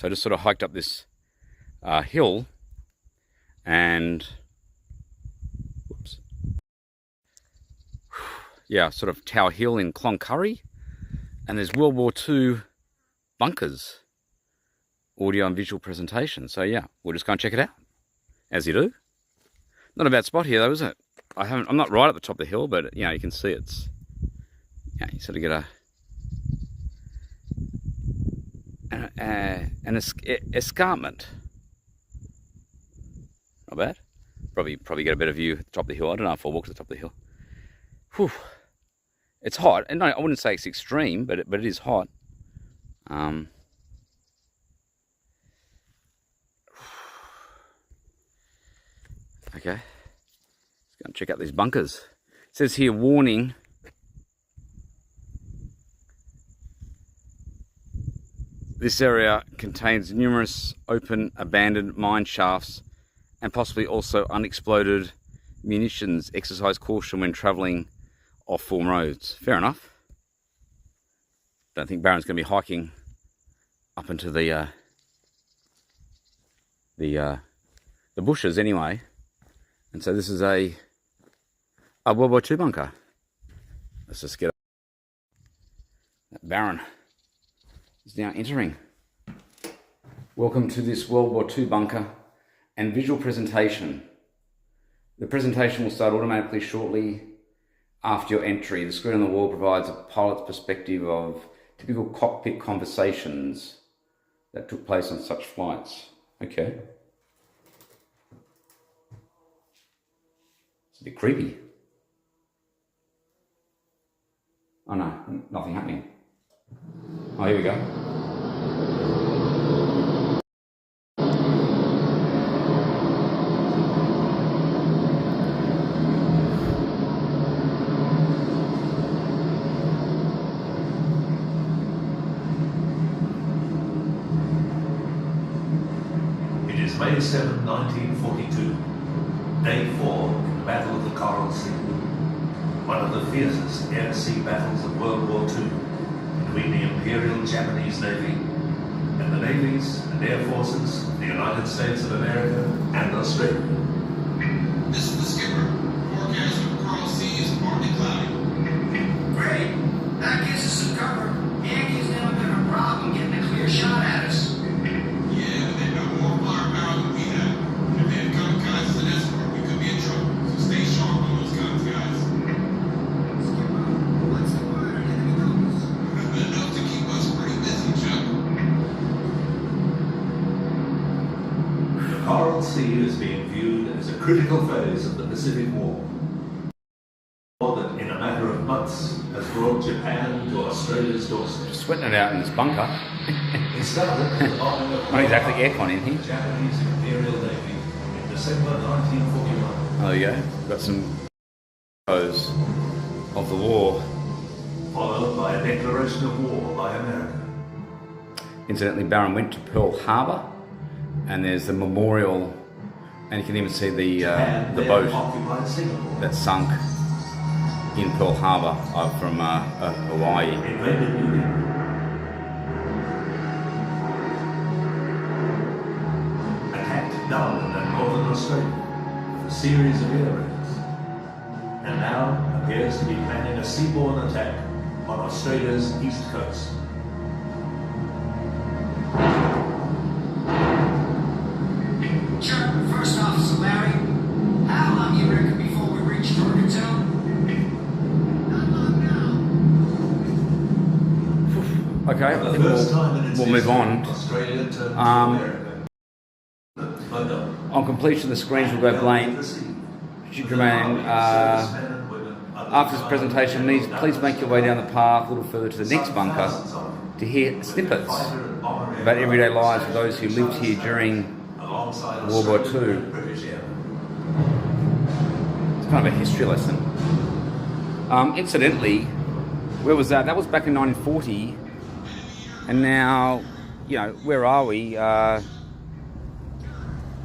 So I just sort of hiked up this hill, and whoops, yeah, sort of Tower Hill in Kon Curry, and there's World War II bunkers, audio and visual presentation. So yeah, we'll just go and check it out, as you do. Not a bad spot here though, is it? I'm not right at the top of the hill, but you know, you can see it's, yeah, you sort of get an escarpment. Not bad. Probably get a better view at the top of the hill. I don't know if I'll walk to the top of the hill. Whew. It's hot, and no, I wouldn't say it's extreme, but it is hot. Okay, let's go and check out these bunkers. It says here, warning. This area contains numerous open, abandoned mine shafts and possibly also unexploded munitions. Exercise caution when travelling off form roads. Fair enough. Don't think Baron's going to be hiking up into the bushes anyway. And so this is a World War II bunker. Let's just get up. That Baron is now entering. Welcome to this World War II bunker and visual presentation. The presentation will start automatically shortly after your entry. The screen on the wall provides a pilot's perspective of typical cockpit conversations that took place on such flights. Okay. It's a bit creepy. Oh no, nothing happening. Oh, here we go. It is May 7, 1942, Day 4 in the Battle of the Coral Sea, one of the fiercest air-sea battles of World War II between the Imperial Japanese Navy and the navies and air forces of the United States of America and Australia. This is the skipper. Forecast for Coral Sea is partly cloudy. Great. That gives us some cover. Yankees never been a problem getting a clear shot at us. Yeah, but they've got more firepower than we have. If they had kamikazes and escort, we could be in trouble. So stay sharp on those guns, guys. Skipper, what's the word on enemy numbers? Enough to keep us pretty busy, Chuck. The Coral Sea is being viewed as a critical phase of the Pacific War. War that, in a matter of months, has brought Japan to Australia's doorstep. Sweating it out in this bunker. It started with the bombing of Not exactly aircon in here. the Japanese Imperial Navy in December 1941, Oh, there you go. We've got some photos of the war. followed by a declaration of war by America. Incidentally, Baron went to Pearl Harbor, and there's the memorial, and you can even see the And then boat occupied Singapore. that sunk in Pearl Harbor from Hawaii. Invaded New Zealand. Attacked Darwin and Northern Australia with a series of air raids. And now appears to be planning a seaborne attack on Australia's east coast. Chuck, First Officer Larry, how long you reckon before we reach Torrington? Not long now. Okay, I For the think first time in its we'll move history, on. Australia turned to America. But no. On completion, the screens will go blank. Should remain. After this presentation, please make your way down the path a little further to the next bunker to hear snippets about everyday lives of those who lived here during World War II. It's kind of a history lesson. Incidentally, where was that? That was back in 1940, and now, you know, where are we?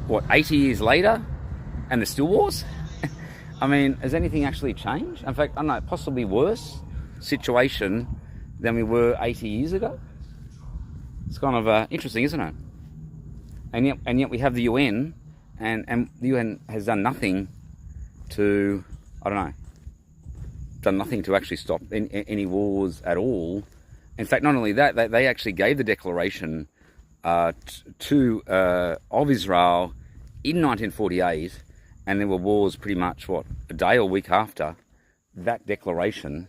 What, 80 years later, and there's still wars? I mean, has anything actually changed? In fact, I don't know, possibly worse situation than we were 80 years ago. It's kind of interesting, isn't it? and yet we have the UN, and the UN has done nothing to, I don't know, done nothing to actually stop any wars at all. In fact, not only that, they actually gave the declaration of Israel in 1948, and there were wars pretty much, what, a day or week after that declaration,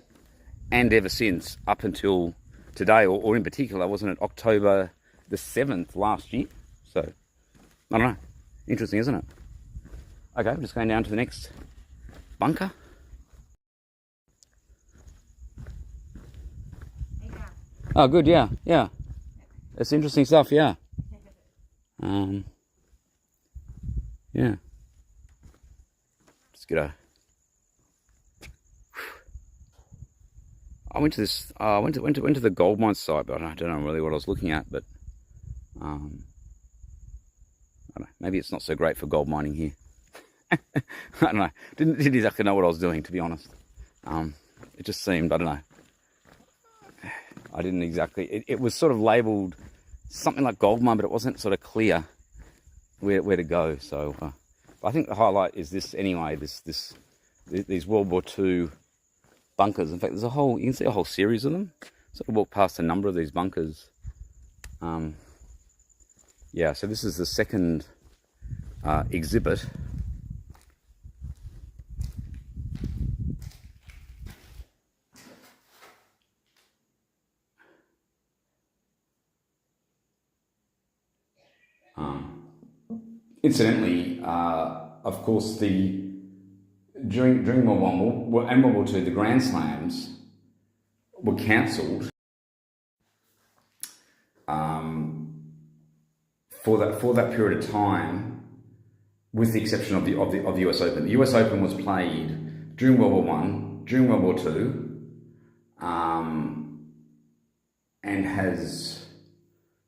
and ever since, up until today, or in particular, wasn't it October the 7th last year? So, I don't know. Interesting, isn't it? Okay, we're just going down to the next bunker. Oh, good, yeah. That's interesting stuff, yeah. Yeah. Just get a... I went to this. I went to the gold mine site, but I don't know really what I was looking at. But I don't know. Maybe it's not so great for gold mining here. I don't know. Didn't exactly know what I was doing, to be honest. It just seemed, I don't know. I didn't exactly. It was sort of labelled something like gold mine, but it wasn't sort of clear where to go. So I think the highlight is this anyway. These World War II bunkers. In fact, there's you can see a whole series of them. So I walked past a number of these bunkers. Yeah, so this is the second exhibit. Incidentally, of course, during World War I and World War II, the Grand Slams were cancelled for that period of time, with the exception of the US Open. The US Open was played during World War I, during World War II, and has,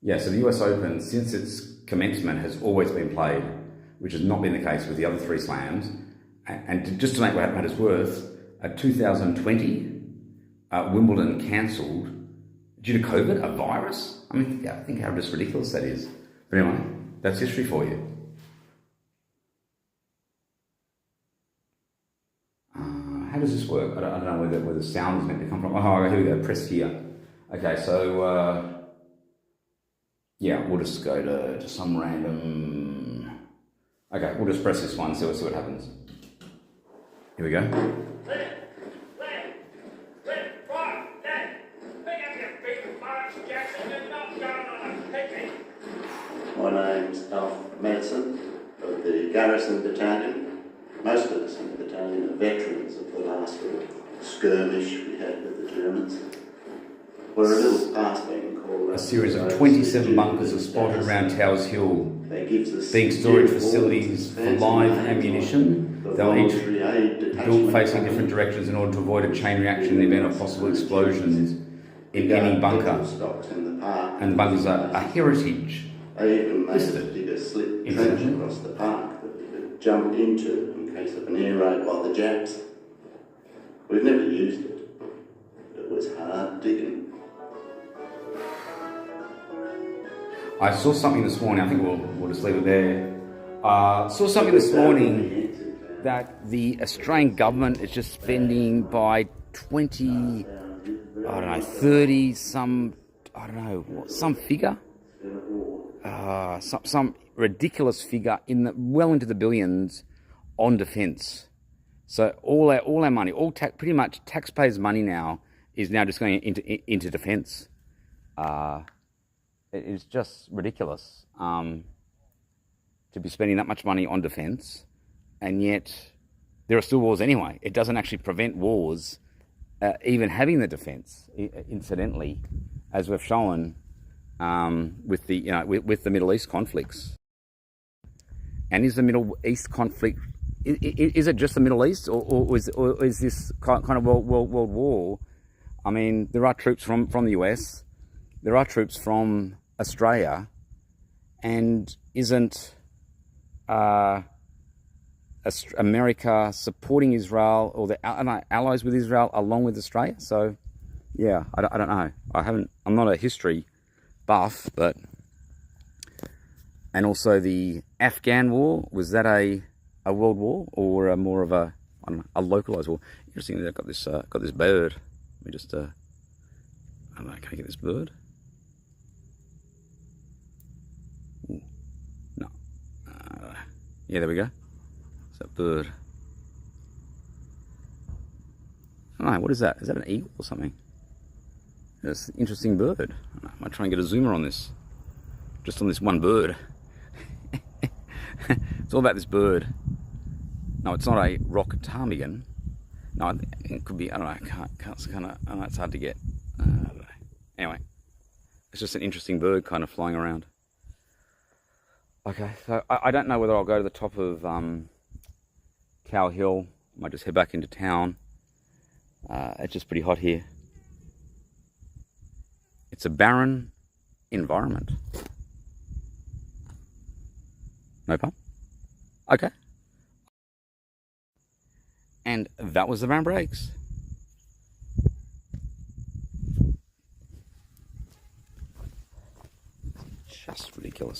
yeah. So the US Open, since its commencement, has always been played, which has not been the case with the other three slams. And just to make matters worse, 2020, Wimbledon cancelled due to COVID, a virus. I mean, I think how just ridiculous that is. But anyway, that's history for you. How does this work? I don't know where the sound is meant to come from. Oh, here we go. Press here. Okay, so yeah, we'll just go to some random. Okay, we'll just press this one. See what happens. Here we go. My name's Alf Madsen of the Garrison Battalion. Most of us in the battalion are veterans of the last little skirmish we had with the Germans. We're a little past being called a series of 27 bunkers are spotted around Towers Hill, being storage facilities for live ammunition. They'll each built facing different directions in order to avoid a chain reaction in the event of possible explosions in any bunker. And the bunkers are a heritage. They even made a bigger slit trench across the park that we could jump into in case of an air raid by the Japs. We've never used it, but it was hard digging. I saw something this morning, I think we'll just leave it there. Saw something this morning that the Australian government is just spending by 30, some figure. Some ridiculous figure well into the billions on defence. So all our money, pretty much taxpayers' money now is now just going into defence. It is just ridiculous to be spending that much money on defence, and yet there are still wars anyway. It doesn't actually prevent wars even having the defence. Incidentally, as we've shown with the Middle East conflicts. And is the Middle East conflict, is it just the Middle East, or is this kind of world war? I mean, there are troops from the US, there are troops from Australia, and isn't America supporting Israel, or the allies with Israel along with Australia? So, yeah, I don't know. I'm not a history buff, but And also the Afghan war, was that a world war or more of a, I don't know, a localized war? Interesting that I've got this bird. Let me just I don't know, can I get this bird? Ooh, no. Yeah, there we go. It's that bird. I don't know, what is that? Is that an eagle or something? It's an interesting bird. I might try and get a zoomer on this. Just on this one bird. It's all about this bird. No, it's not a rock ptarmigan. No, it could be, I don't know, I don't know, it's hard to get. I don't know. Anyway, it's just an interesting bird kind of flying around. Okay, so I don't know whether I'll go to the top of Cow Hill. I might just head back into town. It's just pretty hot here. It's a barren environment. No pun? Okay. And that was the Barren Breaks. Just ridiculous.